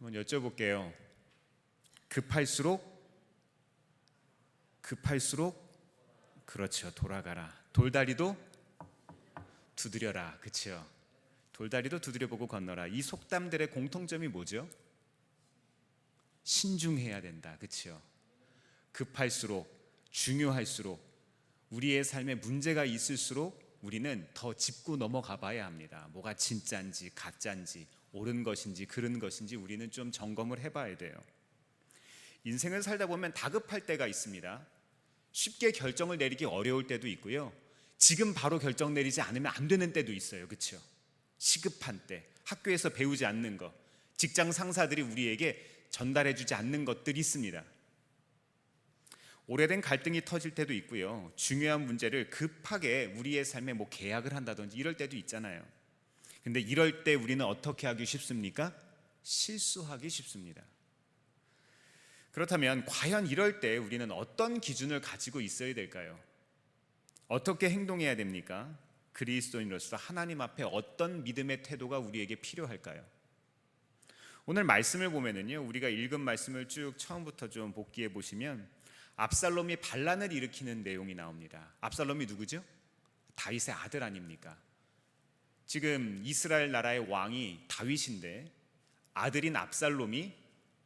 한번 여쭤볼게요. 급할수록 그렇죠. 돌아가라. 돌다리도 두드려라. 그렇죠. 돌다리도 두드려보고 건너라. 이 속담들의 공통점이 뭐죠? 신중해야 된다. 그렇죠. 급할수록, 중요할수록, 우리의 삶에 문제가 있을수록 우리는 더 짚고 넘어가 봐야 합니다. 뭐가 진짜인지 가짜인지 옳은 것인지 그른 것인지 우리는 좀 점검을 해봐야 돼요. 인생을 살다 보면 다급할 때가 있습니다. 쉽게 결정을 내리기 어려울 때도 있고요. 지금 바로 결정 내리지 않으면 안 되는 때도 있어요. 그렇죠? 시급한 때, 학교에서 배우지 않는 것, 직장 상사들이 우리에게 전달해주지 않는 것들이 있습니다. 오래된 갈등이 터질 때도 있고요. 중요한 문제를 급하게 우리의 삶에 계약을 한다든지 이럴 때도 있잖아요. 근데 이럴 때 우리는 어떻게 하기 쉽습니까? 실수하기 쉽습니다. 그렇다면 과연 이럴 때 우리는 어떤 기준을 가지고 있어야 될까요? 어떻게 행동해야 됩니까? 그리스도인으로서 하나님 앞에 어떤 믿음의 태도가 우리에게 필요할까요? 오늘 말씀을 보면은요, 우리가 읽은 말씀을 쭉 처음부터 좀 복기해 보시면 압살롬이 반란을 일으키는 내용이 나옵니다. 압살롬이 누구죠? 다윗의 아들 아닙니까? 지금 이스라엘 나라의 왕이 다윗인데 아들인 압살롬이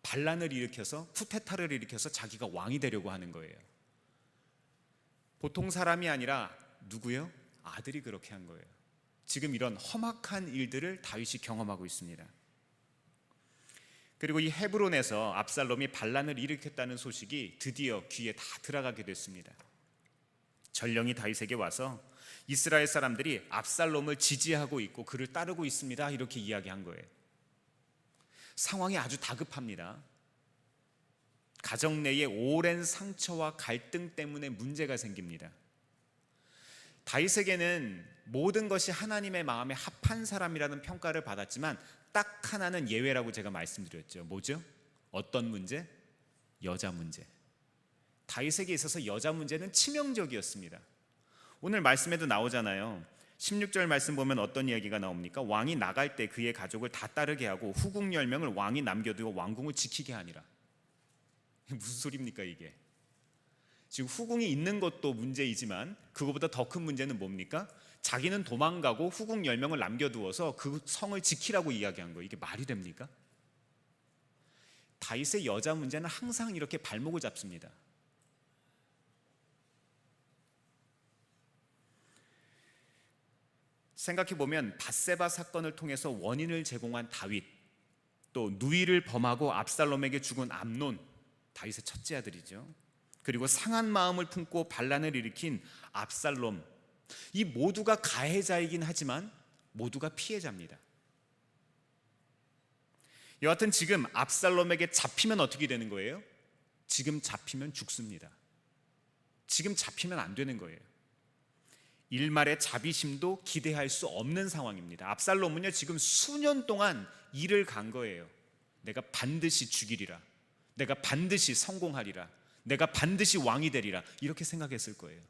반란을 일으켜서 쿠데타를 일으켜서 자기가 왕이 되려고 하는 거예요. 보통 사람이 아니라 누구요? 아들이 그렇게 한 거예요. 지금 이런 험악한 일들을 다윗이 경험하고 있습니다. 그리고 이 헤브론에서 압살롬이 반란을 일으켰다는 소식이 드디어 귀에 다 들어가게 됐습니다. 전령이 다윗에게 와서 이스라엘 사람들이 압살롬을 지지하고 있고 그를 따르고 있습니다, 이렇게 이야기한 거예요. 상황이 아주 다급합니다. 가정 내에 오랜 상처와 갈등 때문에 문제가 생깁니다. 다윗에게는 모든 것이 하나님의 마음에 합한 사람이라는 평가를 받았지만 딱 하나는 예외라고 제가 말씀드렸죠. 뭐죠? 어떤 문제? 여자 문제. 다윗에게 있어서 여자 문제는 치명적이었습니다. 오늘 말씀에도 나오잖아요. 16절 말씀 보면 어떤 이야기가 나옵니까? 왕이 나갈 때 그의 가족을 다 따르게 하고 후궁 10명을 왕이 남겨두고 왕궁을 지키게 하니라. 무슨 소리입니까 이게? 지금 후궁이 있는 것도 문제이지만 그거보다 더 큰 문제는 뭡니까? 자기는 도망가고 후궁 10명을 남겨두어서 그 성을 지키라고 이야기한 거예요. 이게 말이 됩니까? 다윗의 여자 문제는 항상 이렇게 발목을 잡습니다. 생각해보면 밧세바 사건을 통해서 원인을 제공한 다윗, 또 누이를 범하고 압살롬에게 죽은 암논, 다윗의 첫째 아들이죠. 그리고 상한 마음을 품고 반란을 일으킨 압살롬, 이 모두가 가해자이긴 하지만 모두가 피해자입니다. 여하튼 지금 압살롬에게 잡히면 어떻게 되는 거예요? 지금 잡히면 죽습니다. 지금 잡히면 안 되는 거예요. 일말의 자비심도 기대할 수 없는 상황입니다. 압살롬은요, 지금 수년 동안 일을 간 거예요. 내가 반드시 죽이리라, 내가 반드시 성공하리라, 내가 반드시 왕이 되리라, 이렇게 생각했을 거예요.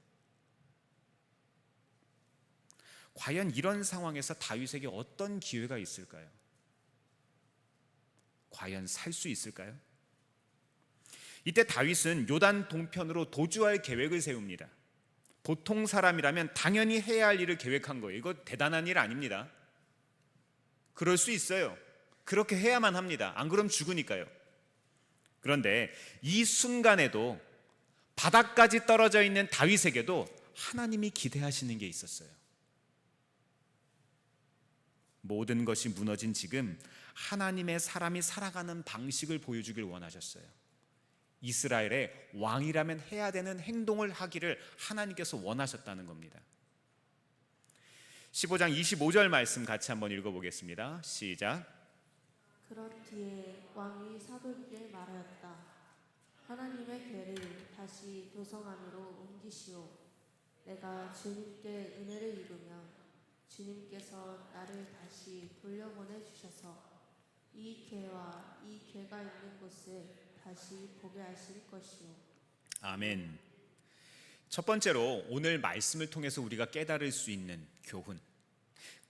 과연 이런 상황에서 다윗에게 어떤 기회가 있을까요? 과연 살 수 있을까요? 이때 다윗은 요단 동편으로 도주할 계획을 세웁니다. 보통 사람이라면 당연히 해야 할 일을 계획한 거예요. 이거 대단한 일 아닙니다. 그럴 수 있어요. 그렇게 해야만 합니다. 안 그럼 죽으니까요. 그런데 이 순간에도 바닥까지 떨어져 있는 다윗에게도 하나님이 기대하시는 게 있었어요. 모든 것이 무너진 지금 하나님의 사람이 살아가는 방식을 보여주길 원하셨어요. 이스라엘의 왕이라면 해야 되는 행동을 하기를 하나님께서 원하셨다는 겁니다. 15장 25절 말씀 같이 한번 읽어보겠습니다. 시작. 그런 뒤에 왕이 사도에게 말하였다. 하나님의 궤를 다시 도성 안으로 옮기시오. 내가 주님께 은혜를 입으며 주님께서 나를 다시 돌려보내 주셔서 이 궤와 이 궤가 있는 곳을 다시 보게 하실 것이오. 아멘. 첫 번째로 오늘 말씀을 통해서 우리가 깨달을 수 있는 교훈,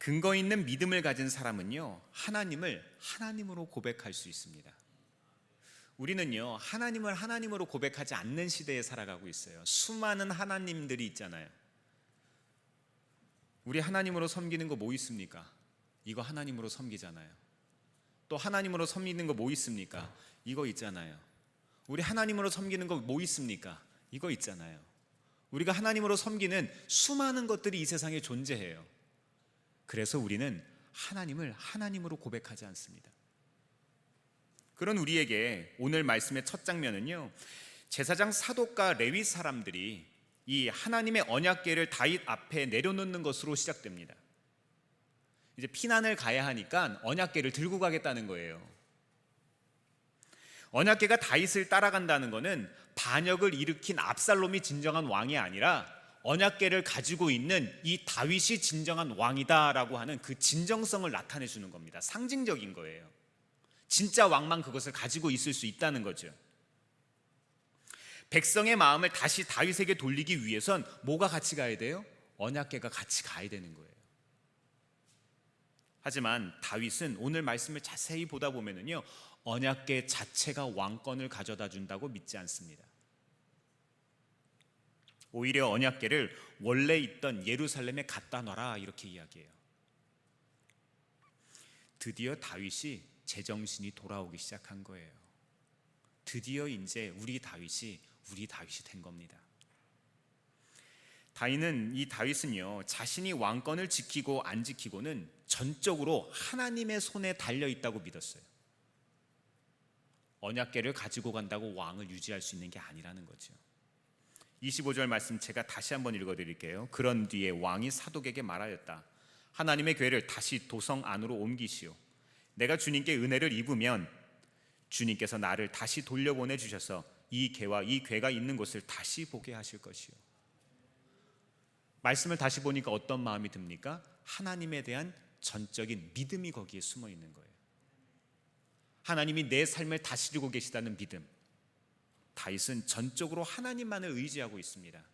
근거 있는 믿음을 가진 사람은요, 하나님을 하나님으로 고백할 수 있습니다. 우리는요, 하나님을 하나님으로 고백하지 않는 시대에 살아가고 있어요. 수많은 하나님들이 있잖아요. 우리 하나님으로 섬기는 거 뭐 있습니까? 이거 하나님으로 섬기잖아요. 또 하나님으로 섬기는 거 뭐 있습니까? 이거 있잖아요. 우리 하나님으로 섬기는 거 뭐 있습니까? 이거 있잖아요. 우리가 하나님으로 섬기는 수많은 것들이 이 세상에 존재해요. 그래서 우리는 하나님을 하나님으로 고백하지 않습니다. 그런 우리에게 오늘 말씀의 첫 장면은요, 제사장 사독과 레위 사람들이 이 하나님의 언약궤를 다윗 앞에 내려놓는 것으로 시작됩니다. 이제 피난을 가야 하니까 언약궤를 들고 가겠다는 거예요. 언약궤가 다윗을 따라간다는 것은 반역을 일으킨 압살롬이 진정한 왕이 아니라 언약궤를 가지고 있는 이 다윗이 진정한 왕이다라고 하는 그 진정성을 나타내 주는 겁니다. 상징적인 거예요. 진짜 왕만 그것을 가지고 있을 수 있다는 거죠. 백성의 마음을 다시 다윗에게 돌리기 위해선 뭐가 같이 가야 돼요? 언약궤가 같이 가야 되는 거예요. 하지만 다윗은 오늘 말씀을 자세히 보다 보면은요, 언약궤 자체가 왕권을 가져다 준다고 믿지 않습니다. 오히려 언약궤를 원래 있던 예루살렘에 갖다 놔라 이렇게 이야기해요. 드디어 다윗이 제정신이 돌아오기 시작한 거예요. 드디어 이제 우리 다윗이 된 겁니다. 이 다윗은요, 자신이 왕권을 지키고 안 지키고는 전적으로 하나님의 손에 달려 있다고 믿었어요. 언약궤를 가지고 간다고 왕을 유지할 수 있는 게 아니라는 거죠. 25절 말씀 제가 다시 한번 읽어드릴게요. 그런 뒤에 왕이 사독에게 말하였다. 하나님의 궤를 다시 도성 안으로 옮기시오. 내가 주님께 은혜를 입으면 주님께서 나를 다시 돌려보내 주셔서 이 궤와 이 궤가 있는 곳을 다시 보게 하실 것이요. 말씀을 다시 보니까 어떤 마음이 듭니까? 하나님에 대한 전적인 믿음이 거기에 숨어 있는 거예요. 하나님이 내 삶을 다스리고 계시다는 믿음. 다윗은 전적으로 하나님만을 의지하고 있습니다.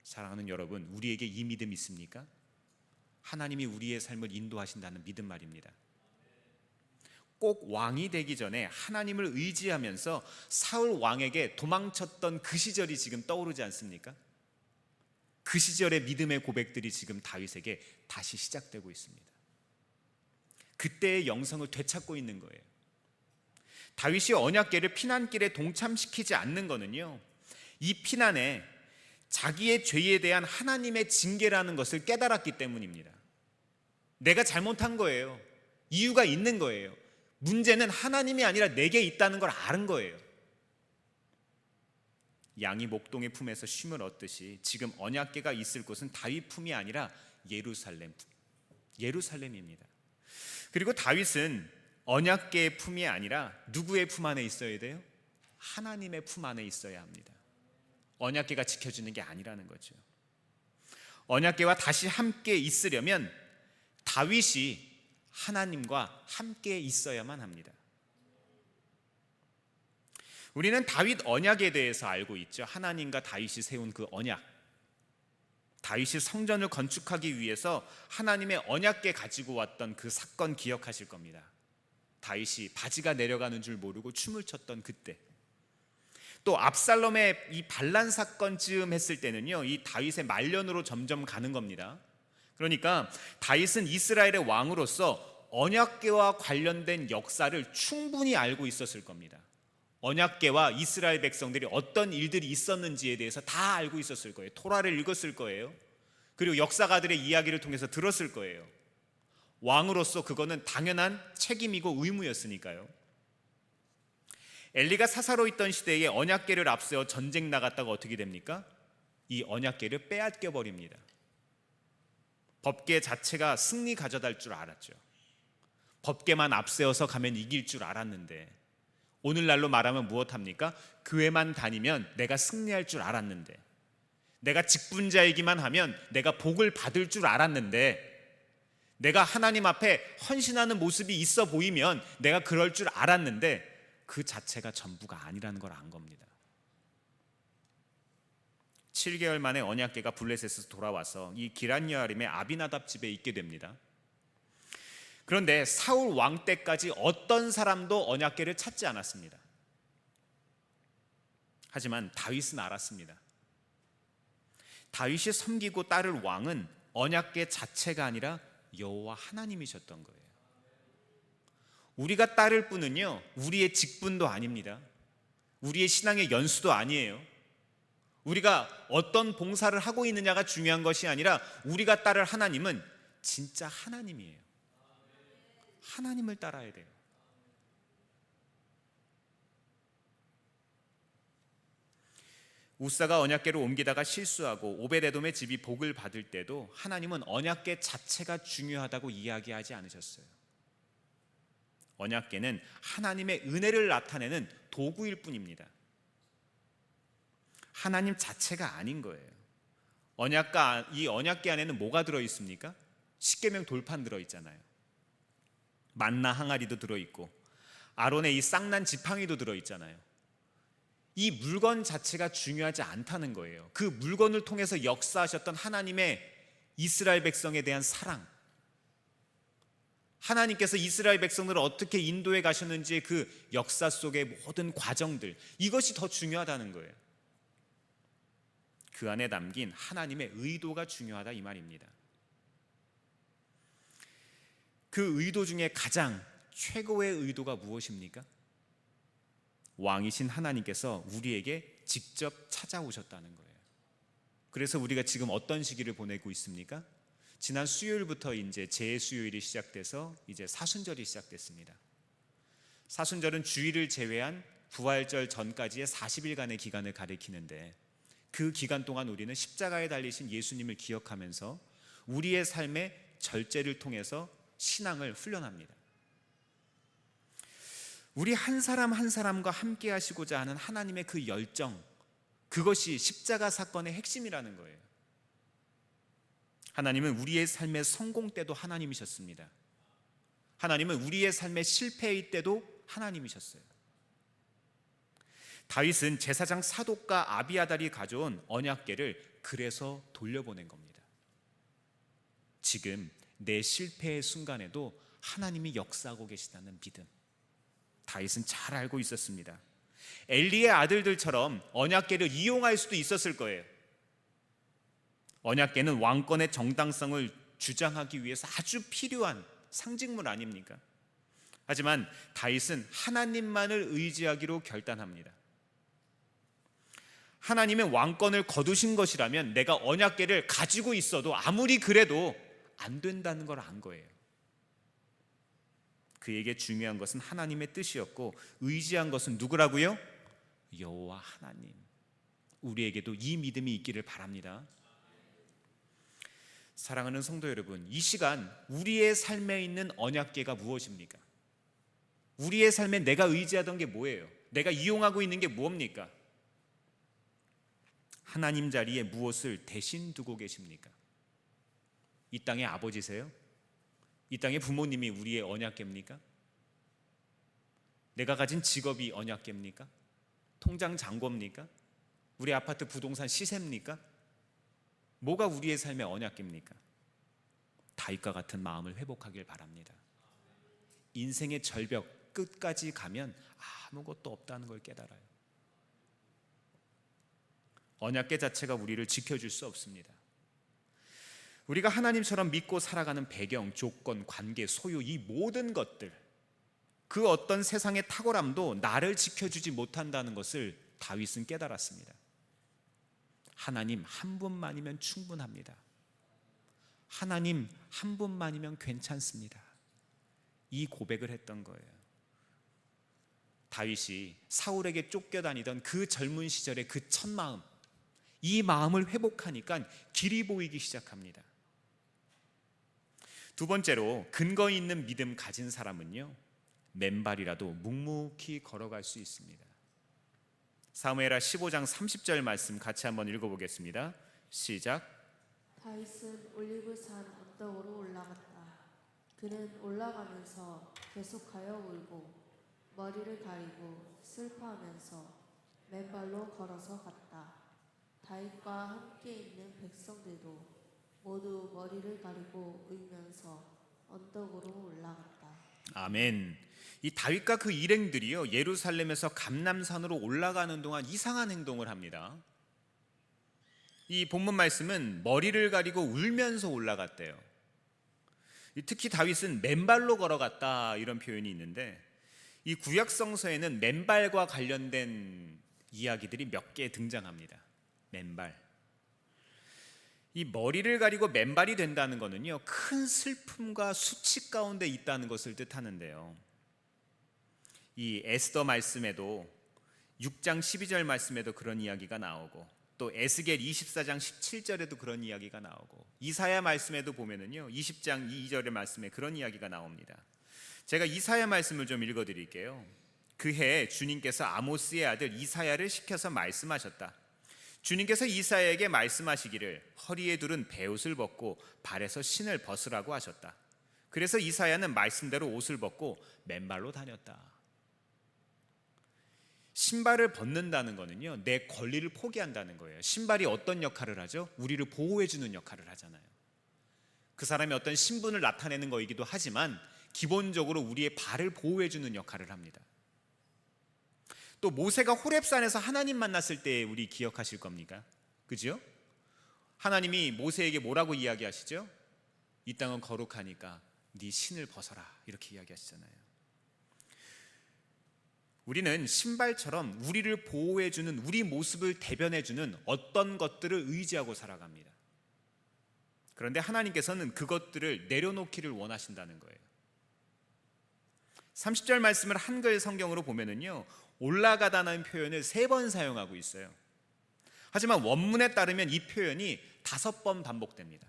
사랑하는 여러분, 우리에게 이 믿음 있습니까? 하나님이 우리의 삶을 인도하신다는 믿음 말입니다. 꼭 왕이 되기 전에 하나님을 의지하면서 사울 왕에게 도망쳤던 그 시절이 지금 떠오르지 않습니까? 그 시절의 믿음의 고백들이 지금 다윗에게 다시 시작되고 있습니다. 그때의 영성을 되찾고 있는 거예요. 다윗이 언약궤를 피난길에 동참시키지 않는 것은요, 이 피난에 자기의 죄에 대한 하나님의 징계라는 것을 깨달았기 때문입니다. 내가 잘못한 거예요. 이유가 있는 거예요. 문제는 하나님이 아니라 내게 있다는 걸 아는 거예요. 양이 목동의 품에서 쉼을 얻듯이 지금 언약궤가 있을 곳은 다윗 품이 아니라 예루살렘입니다. 그리고 다윗은 언약궤의 품이 아니라 누구의 품 안에 있어야 돼요? 하나님의 품 안에 있어야 합니다. 언약궤가 지켜주는 게 아니라는 거죠. 언약궤와 다시 함께 있으려면 다윗이 하나님과 함께 있어야만 합니다. 우리는 다윗 언약에 대해서 알고 있죠. 하나님과 다윗이 세운 그 언약. 다윗이 성전을 건축하기 위해서 하나님의 언약궤 가지고 왔던 그 사건 기억하실 겁니다. 다윗이 바지가 내려가는 줄 모르고 춤을 췄던 그때, 또 압살롬의 이 반란 사건쯤 했을 때는요, 이 다윗의 말년으로 점점 가는 겁니다. 그러니까 다윗은 이스라엘의 왕으로서 언약궤와 관련된 역사를 충분히 알고 있었을 겁니다. 언약궤와 이스라엘 백성들이 어떤 일들이 있었는지에 대해서 다 알고 있었을 거예요. 토라를 읽었을 거예요. 그리고 역사가들의 이야기를 통해서 들었을 거예요. 왕으로서 그거는 당연한 책임이고 의무였으니까요. 엘리가 사사로 있던 시대에 언약궤를 앞세워 전쟁 나갔다가 어떻게 됩니까? 이 언약궤를 빼앗겨 버립니다. 법궤 자체가 승리 가져다 줄 알았죠. 법궤만 앞세워서 가면 이길 줄 알았는데, 오늘날로 말하면 무엇합니까? 교회만 다니면 내가 승리할 줄 알았는데, 내가 직분자이기만 하면 내가 복을 받을 줄 알았는데, 내가 하나님 앞에 헌신하는 모습이 있어 보이면 내가 그럴 줄 알았는데, 그 자체가 전부가 아니라는 걸 안 겁니다. 7개월 만에 언약궤가 블레셋에서 돌아와서 이 기럇여아림의 아비나답 집에 있게 됩니다. 그런데 사울 왕 때까지 어떤 사람도 언약궤를 찾지 않았습니다. 하지만 다윗은 알았습니다. 다윗이 섬기고 따를 왕은 언약궤 자체가 아니라 여호와 하나님이셨던 거예요. 우리가 따를 분은요, 우리의 직분도 아닙니다. 우리의 신앙의 연수도 아니에요. 우리가 어떤 봉사를 하고 있느냐가 중요한 것이 아니라 우리가 따를 하나님은 진짜 하나님이에요. 하나님을 따라야 돼요. 우사가 언약궤를 옮기다가 실수하고 오베데돔의 집이 복을 받을 때도 하나님은 언약궤 자체가 중요하다고 이야기하지 않으셨어요. 언약궤는 하나님의 은혜를 나타내는 도구일 뿐입니다. 하나님 자체가 아닌 거예요. 이 언약궤 안에는 뭐가 들어있습니까? 십계명 돌판 들어있잖아요. 만나 항아리도 들어있고 아론의 이 쌍난 지팡이도 들어있잖아요. 이 물건 자체가 중요하지 않다는 거예요. 그 물건을 통해서 역사하셨던 하나님의 이스라엘 백성에 대한 사랑, 하나님께서 이스라엘 백성들을 어떻게 인도해 가셨는지 그 역사 속의 모든 과정들, 이것이 더 중요하다는 거예요. 그 안에 담긴 하나님의 의도가 중요하다 이 말입니다. 그 의도 중에 가장 최고의 의도가 무엇입니까? 왕이신 하나님께서 우리에게 직접 찾아오셨다는 거예요. 그래서 우리가 지금 어떤 시기를 보내고 있습니까? 지난 수요일부터 이제 제수요일이 시작돼서 이제 사순절이 시작됐습니다. 사순절은 주일을 제외한 부활절 전까지의 40일간의 기간을 가리키는데, 그 기간 동안 우리는 십자가에 달리신 예수님을 기억하면서 우리의 삶의 절제를 통해서 신앙을 훈련합니다. 우리 한 사람 한 사람과 함께 하시고자 하는 하나님의 그 열정, 그것이 십자가 사건의 핵심이라는 거예요. 하나님은 우리의 삶의 성공 때도 하나님이셨습니다. 하나님은 우리의 삶의 실패일 때도 하나님이셨어요. 다윗은 제사장 사독과 아비아달이 가져온 언약궤를 그래서 돌려보낸 겁니다. 지금 내 실패의 순간에도 하나님이 역사하고 계시다는 믿음, 다윗은 잘 알고 있었습니다. 엘리의 아들들처럼 언약궤를 이용할 수도 있었을 거예요. 언약궤는 왕권의 정당성을 주장하기 위해서 아주 필요한 상징물 아닙니까? 하지만 다윗은 하나님만을 의지하기로 결단합니다. 하나님의 왕권을 거두신 것이라면 내가 언약궤를 가지고 있어도 아무리 그래도 안 된다는 걸 안 거예요. 그에게 중요한 것은 하나님의 뜻이었고 의지한 것은 누구라고요? 여호와 하나님. 우리에게도 이 믿음이 있기를 바랍니다. 사랑하는 성도 여러분, 이 시간 우리의 삶에 있는 언약궤가 무엇입니까? 우리의 삶에 내가 의지하던 게 뭐예요? 내가 이용하고 있는 게 뭡니까? 하나님 자리에 무엇을 대신 두고 계십니까? 이 땅의 아버지세요? 이 땅의 부모님이 우리의 언약궤입니까? 내가 가진 직업이 언약궤입니까? 통장 잔고입니까? 우리 아파트 부동산 시세입니까? 뭐가 우리의 삶의 언약궤입니까? 다윗과 같은 마음을 회복하길 바랍니다. 인생의 절벽 끝까지 가면 아무것도 없다는 걸 깨달아요. 언약궤 자체가 우리를 지켜줄 수 없습니다. 우리가 하나님처럼 믿고 살아가는 배경, 조건, 관계, 소유, 이 모든 것들, 그 어떤 세상의 탁월함도 나를 지켜주지 못한다는 것을 다윗은 깨달았습니다. 하나님 한 분만이면 충분합니다. 하나님 한 분만이면 괜찮습니다. 이 고백을 했던 거예요. 다윗이 사울에게 쫓겨다니던 그 젊은 시절의 그 첫 마음, 이 마음을 회복하니까 길이 보이기 시작합니다. 두 번째로, 근거 있는 믿음 가진 사람은요, 맨발이라도 묵묵히 걸어갈 수 있습니다. 사무엘하 15장 30절 말씀 같이 한번 읽어보겠습니다. 시작. 다윗은 올리브산 언덕으로 올라갔다. 그는 올라가면서 계속하여 울고 머리를 가리고 슬퍼하면서 맨발로 걸어서 갔다. 다윗과 함께 있는 백성들도 모두 머리를 가리고 울면서 언덕으로 올라갔다. 아멘. 이 다윗과 그 일행들이요, 예루살렘에서 감람산으로 올라가는 동안 이상한 행동을 합니다. 이 본문 말씀은 머리를 가리고 울면서 올라갔대요. 특히 다윗은 맨발로 걸어갔다 이런 표현이 있는데, 이 구약 성서에는 맨발과 관련된 이야기들이 몇 개 등장합니다. 맨발. 이 머리를 가리고 맨발이 된다는 것은요, 큰 슬픔과 수치 가운데 있다는 것을 뜻하는데요. 이 에스더 말씀에도 6장 12절 말씀에도 그런 이야기가 나오고, 또 에스겔 24장 17절에도 그런 이야기가 나오고, 이사야 말씀에도 보면은요 20장 2절의 말씀에 그런 이야기가 나옵니다. 제가 이사야 말씀을 좀 읽어드릴게요. 그해 주님께서 아모스의 아들 이사야를 시켜서 말씀하셨다. 주님께서 이사야에게 말씀하시기를 허리에 두른 베옷을 벗고 발에서 신을 벗으라고 하셨다. 그래서 이사야는 말씀대로 옷을 벗고 맨발로 다녔다. 신발을 벗는다는 것은요, 내 권리를 포기한다는 거예요. 신발이 어떤 역할을 하죠? 우리를 보호해주는 역할을 하잖아요. 그 사람이 어떤 신분을 나타내는 것이기도 하지만 기본적으로 우리의 발을 보호해주는 역할을 합니다. 또 모세가 호렙산에서 하나님 만났을 때 우리 기억하실 겁니까? 그죠? 하나님이 모세에게 뭐라고 이야기하시죠? 이 땅은 거룩하니까 네 신을 벗어라 이렇게 이야기하시잖아요. 우리는 신발처럼 우리를 보호해주는, 우리 모습을 대변해주는 어떤 것들을 의지하고 살아갑니다. 그런데 하나님께서는 그것들을 내려놓기를 원하신다는 거예요. 30절 말씀을 한글 성경으로 보면은요, 올라가다는 표현을 3번 사용하고 있어요. 하지만 원문에 따르면 이 표현이 5번 반복됩니다.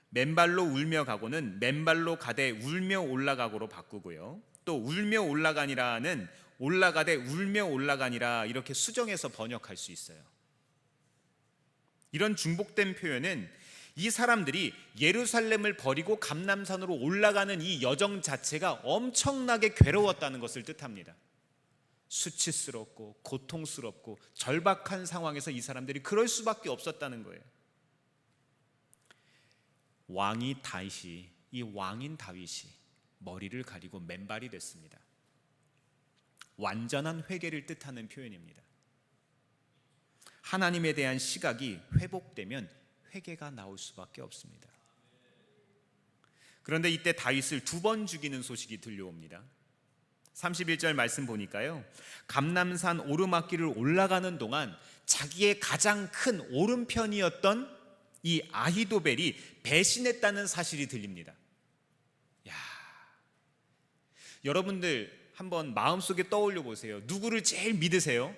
맨발로 울며 가고는 맨발로 가되 울며 올라가고로 바꾸고요, 또 울며 올라가니라는 올라가되 울며 올라가니라 이렇게 수정해서 번역할 수 있어요. 이런 중복된 표현은 이 사람들이 예루살렘을 버리고 감람산으로 올라가는 이 여정 자체가 엄청나게 괴로웠다는 것을 뜻합니다. 수치스럽고 고통스럽고 절박한 상황에서 이 사람들이 그럴 수밖에 없었다는 거예요. 왕인 다윗이 머리를 가리고 맨발이 됐습니다. 완전한 회개를 뜻하는 표현입니다. 하나님에 대한 시각이 회복되면 회개가 나올 수밖에 없습니다. 그런데 이때 다윗을 2번 죽이는 소식이 들려옵니다. 31절 말씀 보니까요, 감람산 오르막길을 올라가는 동안 자기의 가장 큰 오른편이었던 이 아히도벨이 배신했다는 사실이 들립니다. 여러분들 한번 마음속에 떠올려 보세요. 누구를 제일 믿으세요?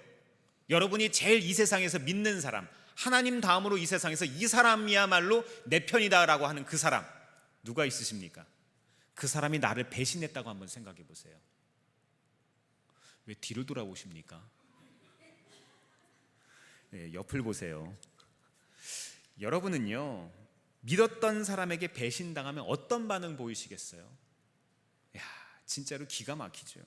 여러분이 제일 이 세상에서 믿는 사람, 하나님 다음으로 이 세상에서 이 사람이야말로 내 편이다라고 하는 그 사람 누가 있으십니까? 그 사람이 나를 배신했다고 한번 생각해 보세요. 왜 뒤를 돌아보십니까? 네, 옆을 보세요. 여러분은요, 믿었던 사람에게 배신당하면 어떤 반응 보이시겠어요? 진짜로 기가 막히죠.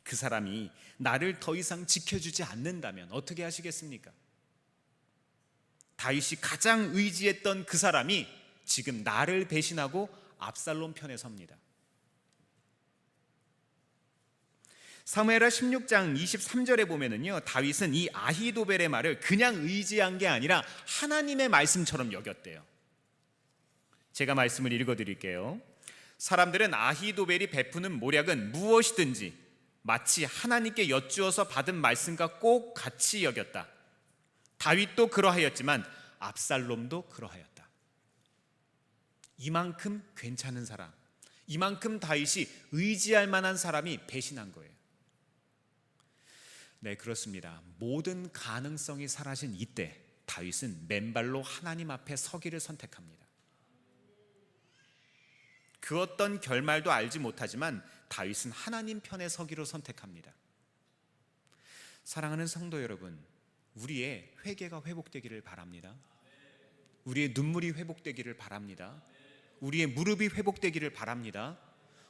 그 사람이 나를 더 이상 지켜주지 않는다면 어떻게 하시겠습니까? 다윗이 가장 의지했던 그 사람이 지금 나를 배신하고 압살롬 편에 섭니다. 사무엘하 16장 23절에 보면은요, 다윗은 이 아히도벨의 말을 그냥 의지한 게 아니라 하나님의 말씀처럼 여겼대요. 제가 말씀을 읽어드릴게요. 사람들은 아히도벨이 베푸는 모략은 무엇이든지 마치 하나님께 여쭈어서 받은 말씀과 꼭 같이 여겼다. 다윗도 그러하였지만 압살롬도 그러하였다. 이만큼 괜찮은 사람, 이만큼 다윗이 의지할 만한 사람이 배신한 거예요. 네, 그렇습니다. 모든 가능성이 사라진 이때 다윗은 맨발로 하나님 앞에 서기를 선택합니다. 그 어떤 결말도 알지 못하지만 다윗은 하나님 편에 서기로 선택합니다. 사랑하는 성도 여러분, 우리의 회개가 회복되기를 바랍니다. 우리의 눈물이 회복되기를 바랍니다. 우리의 무릎이 회복되기를 바랍니다.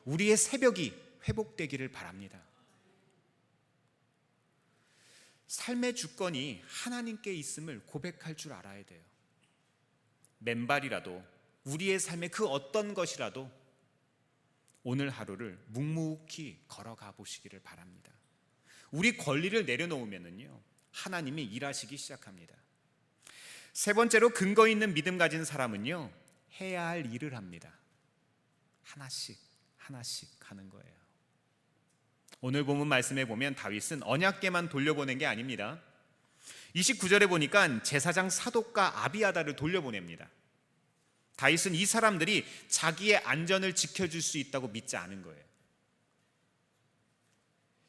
우리의 새벽이 회복되기를 바랍니다. 삶의 주권이 하나님께 있음을 고백할 줄 알아야 돼요. 맨발이라도 우리의 삶의 그 어떤 것이라도 오늘 하루를 묵묵히 걸어가 보시기를 바랍니다. 우리 권리를 내려놓으면요, 하나님이 일하시기 시작합니다. 세 번째로 근거 있는 믿음 가진 사람은요, 해야 할 일을 합니다. 하나씩 하는 거예요. 오늘 본문 말씀에 보면 다윗은 언약궤만 돌려보낸 게 아닙니다. 29절에 보니까 제사장 사독과 아비아다를 돌려보냅니다. 다윗은 이 사람들이 자기의 안전을 지켜줄 수 있다고 믿지 않은 거예요.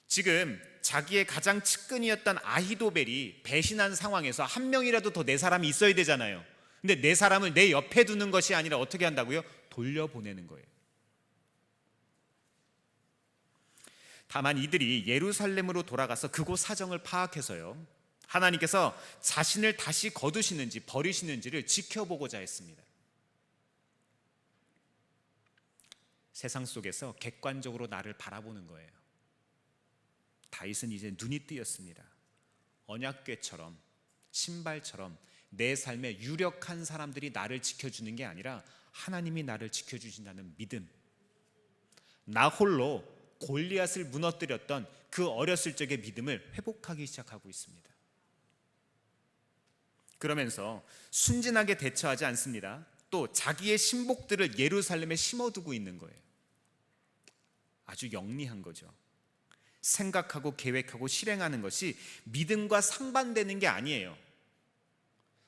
지금 자기의 가장 측근이었던 아히도벨이 배신한 상황에서 한 명이라도 더 내 사람이 있어야 되잖아요. 근데 내 사람을 내 옆에 두는 것이 아니라 어떻게 한다고요? 돌려보내는 거예요. 다만 이들이 예루살렘으로 돌아가서 그곳 사정을 파악해서요, 하나님께서 자신을 다시 거두시는지 버리시는지를 지켜보고자 했습니다. 세상 속에서 객관적으로 나를 바라보는 거예요. 다윗은 이제 눈이 뜨였습니다. 언약궤처럼, 신발처럼 내 삶에 유력한 사람들이 나를 지켜주는 게 아니라 하나님이 나를 지켜주신다는 믿음, 나 홀로 골리앗을 무너뜨렸던 그 어렸을 적의 믿음을 회복하기 시작하고 있습니다. 그러면서 순진하게 대처하지 않습니다. 또 자기의 신복들을 예루살렘에 심어두고 있는 거예요. 아주 영리한 거죠. 생각하고 계획하고 실행하는 것이 믿음과 상반되는 게 아니에요.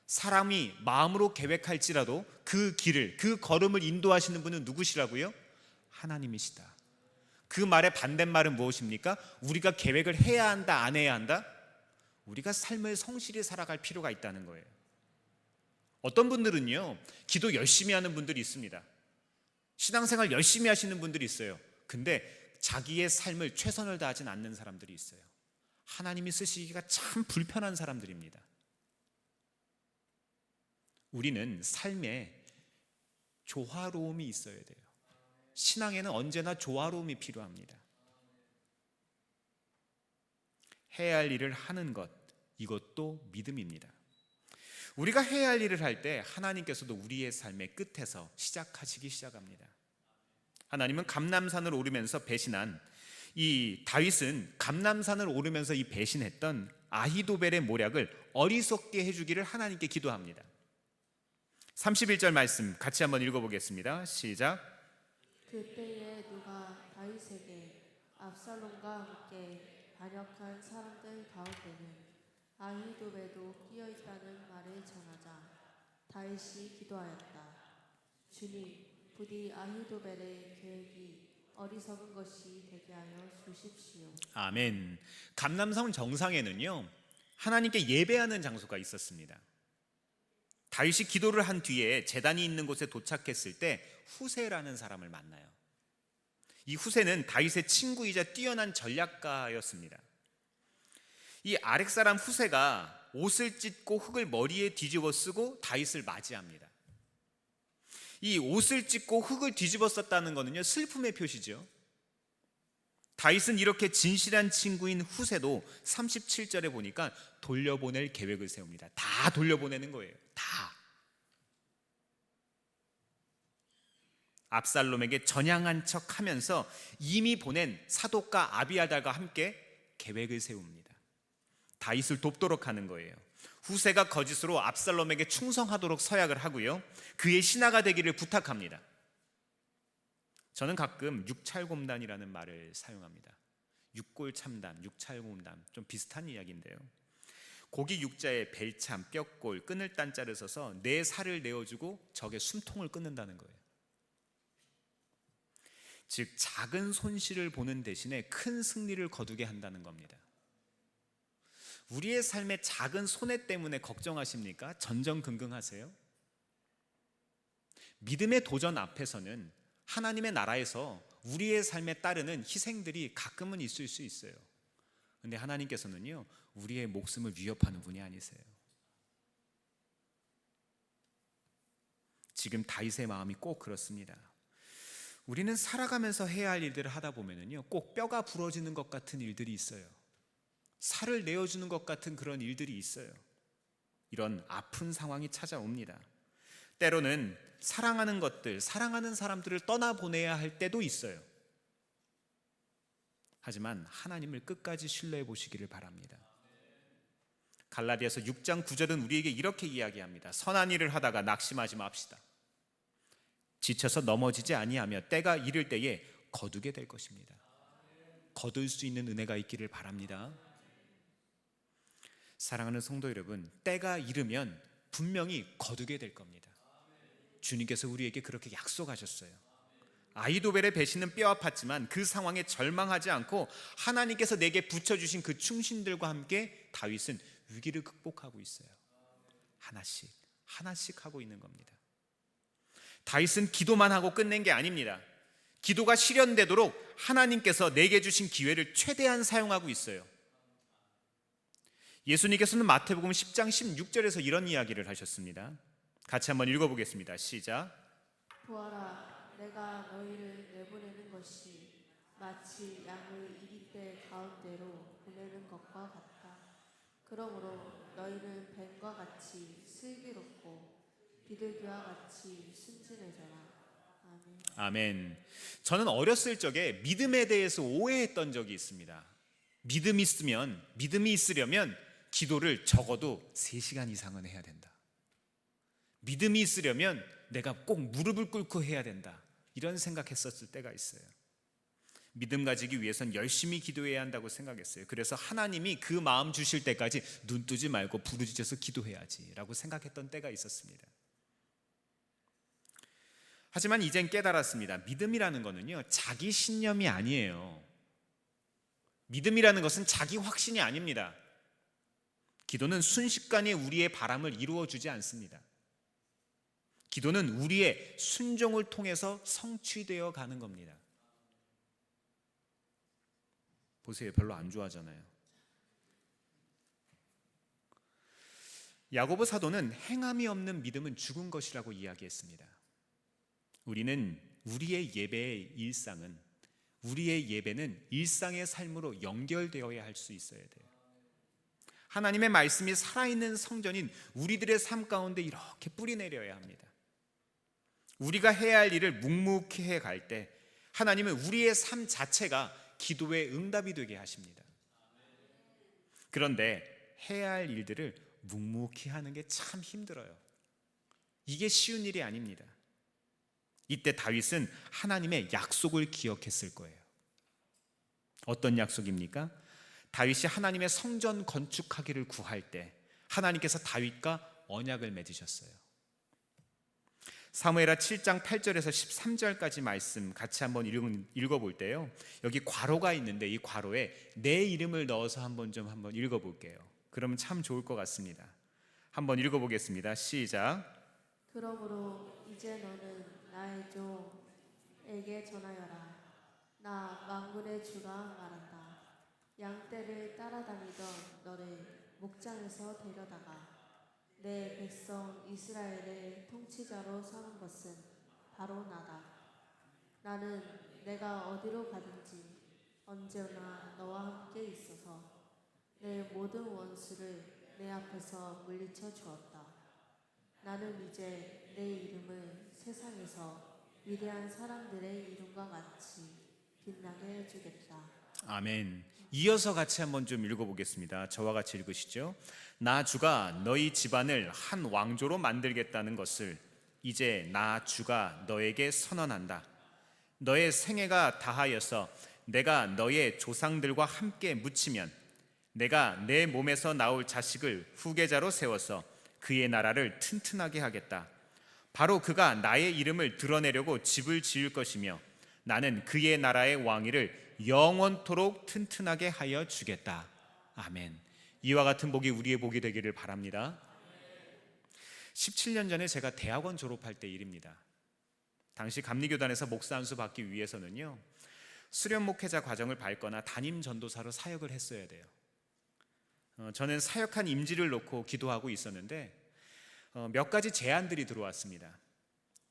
사람이 마음으로 계획할지라도 그 길을, 그 걸음을 인도하시는 분은 누구시라고요? 하나님이시다. 그 말의 반대말은 무엇입니까? 우리가 계획을 해야 한다, 안 해야 한다? 우리가 삶을 성실히 살아갈 필요가 있다는 거예요. 어떤 분들은요, 기도 열심히 하는 분들이 있습니다. 신앙생활 열심히 하시는 분들이 있어요. 근데 자기의 삶을 최선을 다하진 않는 사람들이 있어요. 하나님이 쓰시기가 참 불편한 사람들입니다. 우리는 삶에 조화로움이 있어야 돼요. 신앙에는 언제나 조화로움이 필요합니다. 해야 할 일을 하는 것, 이것도 믿음입니다. 우리가 해야 할 일을 할 때 하나님께서도 우리의 삶의 끝에서 시작하시기 시작합니다. 하나님은 감람산을 오르면서 배신한 이 다윗은 감람산을 오르면서 이 배신했던 아히도벨의 모략을 어리석게 해주기를 하나님께 기도합니다. 31절 말씀 같이 한번 읽어보겠습니다. 시작. 그때에 누가 다윗에게 압살롬과 함께 반역한 사람들 가운데는 아히도벨도 끼어 있다는 말을 전하자 다윗이 기도하였다. 주님, 부디 아히도벨의 계획이 어리석은 것이 되게 하여 주십시오. 아멘. 감람산 정상에는요, 하나님께 예배하는 장소가 있었습니다. 다윗이 기도를 한 뒤에 제단이 있는 곳에 도착했을 때 후세라는 사람을 만나요. 이 후세는 다윗의 친구이자 뛰어난 전략가였습니다. 이 아렉사람 후세가 옷을 찢고 흙을 머리에 뒤집어 쓰고 다윗을 맞이합니다. 이 옷을 찢고 흙을 뒤집어 썼다는 것은요, 슬픔의 표시죠. 다윗은 이렇게 진실한 친구인 후세도 37절에 보니까 돌려보낼 계획을 세웁니다. 다 돌려보내는 거예요. 다. 압살롬에게 전향한 척 하면서 이미 보낸 사독과 아비아달과 함께 계획을 세웁니다. 다윗을 돕도록 하는 거예요. 후세가 거짓으로 압살롬에게 충성하도록 서약을 하고요, 그의 신하가 되기를 부탁합니다. 저는 가끔 육찰곰단이라는 말을 사용합니다. 육골참담, 육찰곰담, 좀 비슷한 이야기인데요, 고기 육자에 벨참, 뼈골, 끊을 단자를 써서 내 살을 내어주고 적의 숨통을 끊는다는 거예요. 즉 작은 손실을 보는 대신에 큰 승리를 거두게 한다는 겁니다. 우리의 삶의 작은 손해 때문에 걱정하십니까? 전전긍긍하세요? 믿음의 도전 앞에서는 하나님의 나라에서 우리의 삶에 따르는 희생들이 가끔은 있을 수 있어요. 그런데 하나님께서는요, 우리의 목숨을 위협하는 분이 아니세요. 지금 다윗의 마음이 꼭 그렇습니다. 우리는 살아가면서 해야 할 일들을 하다 보면은요, 꼭 뼈가 부러지는 것 같은 일들이 있어요. 살을 내어주는 것 같은 그런 일들이 있어요. 이런 아픈 상황이 찾아옵니다. 때로는 사랑하는 것들, 사랑하는 사람들을 떠나보내야 할 때도 있어요. 하지만 하나님을 끝까지 신뢰해 보시기를 바랍니다. 갈라디아서 6장 9절은 우리에게 이렇게 이야기합니다. 선한 일을 하다가 낙심하지 맙시다. 지쳐서 넘어지지 아니하며 때가 이를 때에 거두게 될 것입니다. 거둘 수 있는 은혜가 있기를 바랍니다. 사랑하는 성도 여러분, 때가 이르면 분명히 거두게 될 겁니다. 주님께서 우리에게 그렇게 약속하셨어요. 아히도벨의 배신은 뼈 아팠지만 그 상황에 절망하지 않고 하나님께서 내게 붙여주신 그 충신들과 함께 다윗은 위기를 극복하고 있어요. 하나씩 하나씩 하고 있는 겁니다. 다윗은 기도만 하고 끝낸 게 아닙니다. 기도가 실현되도록 하나님께서 내게 주신 기회를 최대한 사용하고 있어요. 예수님께서는 마태복음 10장 16절에서 이런 이야기를 하셨습니다. 같이 한번 읽어보겠습니다. 시작. 보아라, 내가 너희를 내보내는 것이 마치 양을 이리떼 가운데로 보내는 것과 같다. 그러므로 너희는 뱀과 같이 슬기롭고 비둘기와 같이 순진해져라. 아멘. 아멘. 저는 어렸을 적에 믿음에 대해서 오해했던 적이 있습니다. 믿음이 있으려면 기도를 적어도 3시간 이상은 해야 된다. 믿음이 있으려면 내가 꼭 무릎을 꿇고 해야 된다. 이런 생각했었을 때가 있어요. 믿음 가지기 위해선 열심히 기도해야 한다고 생각했어요. 그래서 하나님이 그 마음 주실 때까지 눈 뜨지 말고 부르짖어서 기도해야지 라고 생각했던 때가 있었습니다. 하지만 이젠 깨달았습니다. 믿음이라는 거는요, 자기 신념이 아니에요. 믿음이라는 것은 자기 확신이 아닙니다. 기도는 순식간에 우리의 바람을 이루어주지 않습니다. 기도는 우리의 순종을 통해서 성취되어 가는 겁니다. 보세요, 별로 안 좋아하잖아요. 야고보 사도는 행함이 없는 믿음은 죽은 것이라고 이야기했습니다. 우리는 우리의 예배는 일상의 삶으로 연결되어야 할 수 있어야 돼요. 하나님의 말씀이 살아있는 성전인 우리들의 삶 가운데 이렇게 뿌리내려야 합니다. 우리가 해야 할 일을 묵묵히 해갈 때 하나님은 우리의 삶 자체가 기도의 응답이 되게 하십니다. 그런데 해야 할 일들을 묵묵히 하는 게 참 힘들어요. 이게 쉬운 일이 아닙니다. 이때 다윗은 하나님의 약속을 기억했을 거예요. 어떤 약속입니까? 다윗이 하나님의 성전 건축하기를 구할 때 하나님께서 다윗과 언약을 맺으셨어요. 사무엘하 7장 8절에서 13절까지 말씀 같이 한번 읽어볼 때요, 여기 괄호가 있는데 이 괄호에 내 이름을 넣어서 한번 읽어볼게요. 그러면 참 좋을 것 같습니다. 한번 읽어보겠습니다. 시작. 그러므로 이제 너는 나의 종에게 전하여라. 나 만군의 주가 말한다. 양떼를 따라다니던 너를 목장에서 데려다가 내 백성 이스라엘의 통치자로 삼은 것은 바로 나다. 나는 내가 어디로 가든지 언제나 너와 함께 있어서 내 모든 원수를 내 앞에서 물리쳐 주었다. 나는 이제 내 이름을 세상에서 위대한 사람들의 이름과 같이 빛나게 해주겠다. 아멘. 이어서 같이 한번 좀 읽어보겠습니다. 저와 같이 읽으시죠. 나 주가 너희 집안을 한 왕조로 만들겠다는 것을 이제 나 주가 너에게 선언한다. 너의 생애가 다하여서 내가 너의 조상들과 함께 묻히면 내가 내 몸에서 나올 자식을 후계자로 세워서 그의 나라를 튼튼하게 하겠다. 바로 그가 나의 이름을 드러내려고 집을 지을 것이며 나는 그의 나라의 왕위를 영원토록 튼튼하게 하여 주겠다. 아멘. 이와 같은 복이 우리의 복이 되기를 바랍니다. 17년 전에 제가 대학원 졸업할 때 일입니다. 당시 감리교단에서 목사 안수 받기 위해서는요, 수련 목회자 과정을 밟거나 담임 전도사로 사역을 했어야 돼요. 저는 사역한 임지를 놓고 기도하고 있었는데 몇 가지 제안들이 들어왔습니다.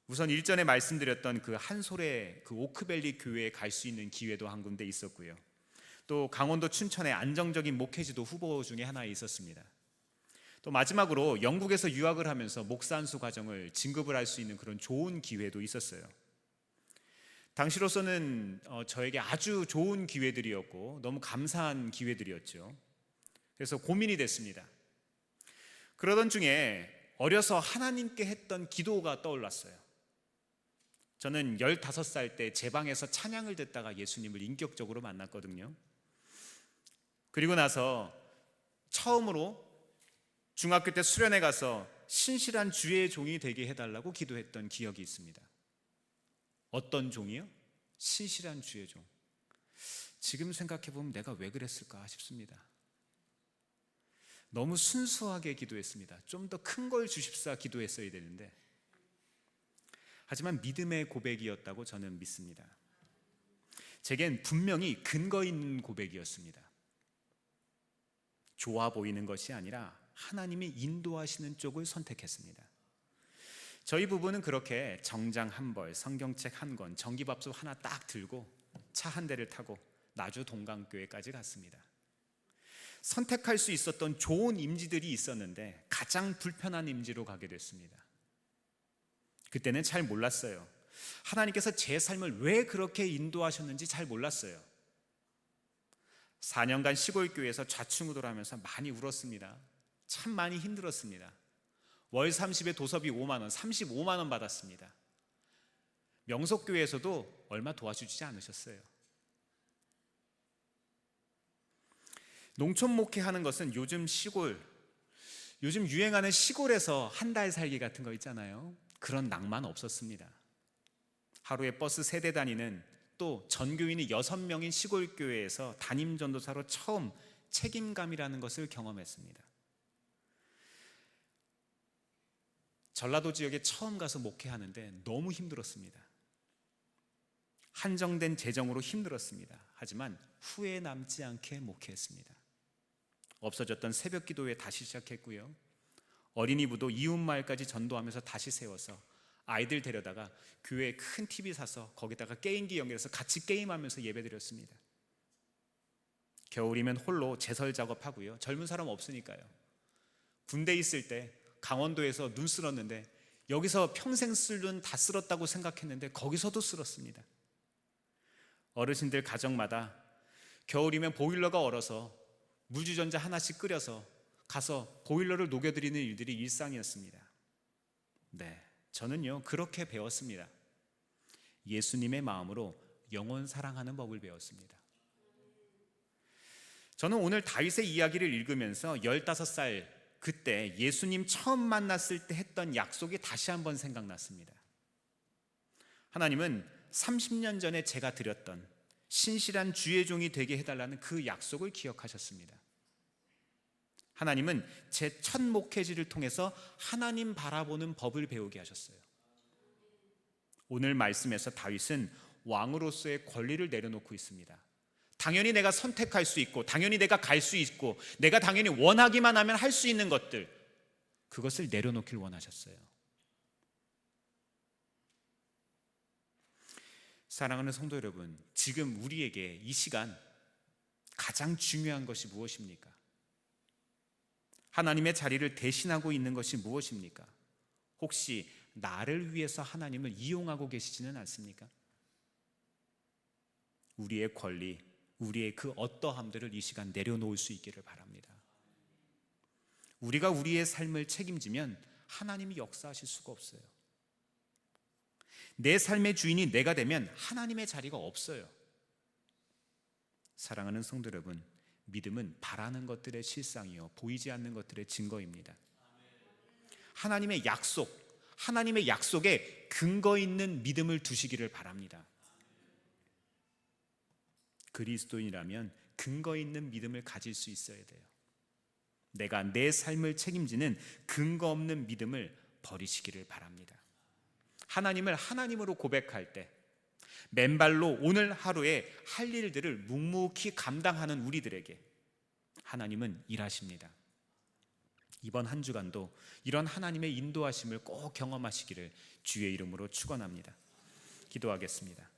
우선 일전에 말씀드렸던 그 한솔의 그 오크밸리 교회에 갈 수 있는 기회도 한 군데 있었고요. 또 강원도 춘천의 안정적인 목회지도 후보 중에 하나에 있었습니다. 또 마지막으로 영국에서 유학을 하면서 목사 안수 과정을 진급을 할 수 있는 그런 좋은 기회도 있었어요. 당시로서는 저에게 아주 좋은 기회들이었고 너무 감사한 기회들이었죠. 그래서 고민이 됐습니다. 그러던 중에 어려서 하나님께 했던 기도가 떠올랐어요. 저는 15살 때 제 방에서 찬양을 듣다가 예수님을 인격적으로 만났거든요. 그리고 나서 처음으로 중학교 때 수련회 가서 신실한 주의 종이 되게 해달라고 기도했던 기억이 있습니다. 어떤 종이요? 신실한 주의 종. 지금 생각해보면 내가 왜 그랬을까 싶습니다. 너무 순수하게 기도했습니다. 좀 더 큰 걸 주십사 기도했어야 되는데, 하지만 믿음의 고백이었다고 저는 믿습니다. 제겐 분명히 근거 있는 고백이었습니다. 좋아 보이는 것이 아니라 하나님이 인도하시는 쪽을 선택했습니다. 저희 부부는 그렇게 정장 한 벌, 성경책 한 권, 전기밥솥 하나 딱 들고 차 한 대를 타고 나주 동강교회까지 갔습니다. 선택할 수 있었던 좋은 임지들이 있었는데 가장 불편한 임지로 가게 됐습니다. 그때는 잘 몰랐어요. 하나님께서 제 삶을 왜 그렇게 인도하셨는지 잘 몰랐어요. 4년간 시골교회에서 좌충우돌하면서 많이 울었습니다. 참 많이 힘들었습니다. 월 30에 도서비 5만 원, 35만 원 받았습니다. 명석교회에서도 얼마 도와주지 않으셨어요. 농촌 목회하는 것은 요즘 유행하는 시골에서 한 달 살기 같은 거 있잖아요. 그런 낭만 없었습니다. 하루에 버스 3대 다니는 또 전교인이 6명인 시골교회에서 담임전도사로 처음 책임감이라는 것을 경험했습니다. 전라도 지역에 처음 가서 목회하는데 너무 힘들었습니다. 한정된 재정으로 힘들었습니다. 하지만 후회 남지 않게 목회했습니다. 없어졌던 새벽 기도회 다시 시작했고요. 어린이부도 이웃마을까지 전도하면서 다시 세워서 아이들 데려다가 교회에 큰 TV 사서 거기다가 게임기 연결해서 같이 게임하면서 예배드렸습니다. 겨울이면 홀로 제설 작업하고요. 젊은 사람 없으니까요. 군대 있을 때 강원도에서 눈 쓸었는데 여기서 평생 쓸 눈 다 쓸었다고 생각했는데 거기서도 쓸었습니다. 어르신들 가정마다 겨울이면 보일러가 얼어서 물주전자 하나씩 끓여서 가서 보일러를 녹여드리는 일들이 일상이었습니다. 네, 저는요 그렇게 배웠습니다. 예수님의 마음으로 영혼 사랑하는 법을 배웠습니다. 저는 오늘 다윗의 이야기를 읽으면서 15살 그때 예수님 처음 만났을 때 했던 약속이 다시 한번 생각났습니다. 하나님은 30년 전에 제가 드렸던 신실한 주의 종이 되게 해달라는 그 약속을 기억하셨습니다. 하나님은 제 첫 목회지를 통해서 하나님 바라보는 법을 배우게 하셨어요. 오늘 말씀에서 다윗은 왕으로서의 권리를 내려놓고 있습니다. 당연히 내가 선택할 수 있고 당연히 내가 갈 수 있고 내가 당연히 원하기만 하면 할 수 있는 것들, 그것을 내려놓길 원하셨어요. 사랑하는 성도 여러분, 지금 우리에게 이 시간 가장 중요한 것이 무엇입니까? 하나님의 자리를 대신하고 있는 것이 무엇입니까? 혹시 나를 위해서 하나님을 이용하고 계시지는 않습니까? 우리의 권리, 우리의 그 어떠함들을 이 시간 내려놓을 수 있기를 바랍니다. 우리가 우리의 삶을 책임지면 하나님이 역사하실 수가 없어요. 내 삶의 주인이 내가 되면 하나님의 자리가 없어요. 사랑하는 성도 여러분, 믿음은 바라는 것들의 실상이요 보이지 않는 것들의 증거입니다. 하나님의 약속, 하나님의 약속에 근거 있는 믿음을 두시기를 바랍니다. 그리스도인이라면 근거 있는 믿음을 가질 수 있어야 돼요. 내가 내 삶을 책임지는 근거 없는 믿음을 버리시기를 바랍니다. 하나님을 하나님으로 고백할 때 맨발로 오늘 하루에 할 일들을 묵묵히 감당하는 우리들에게 하나님은 일하십니다. 이번 한 주간도 이런 하나님의 인도하심을 꼭 경험하시기를 주의 이름으로 축원합니다. 기도하겠습니다.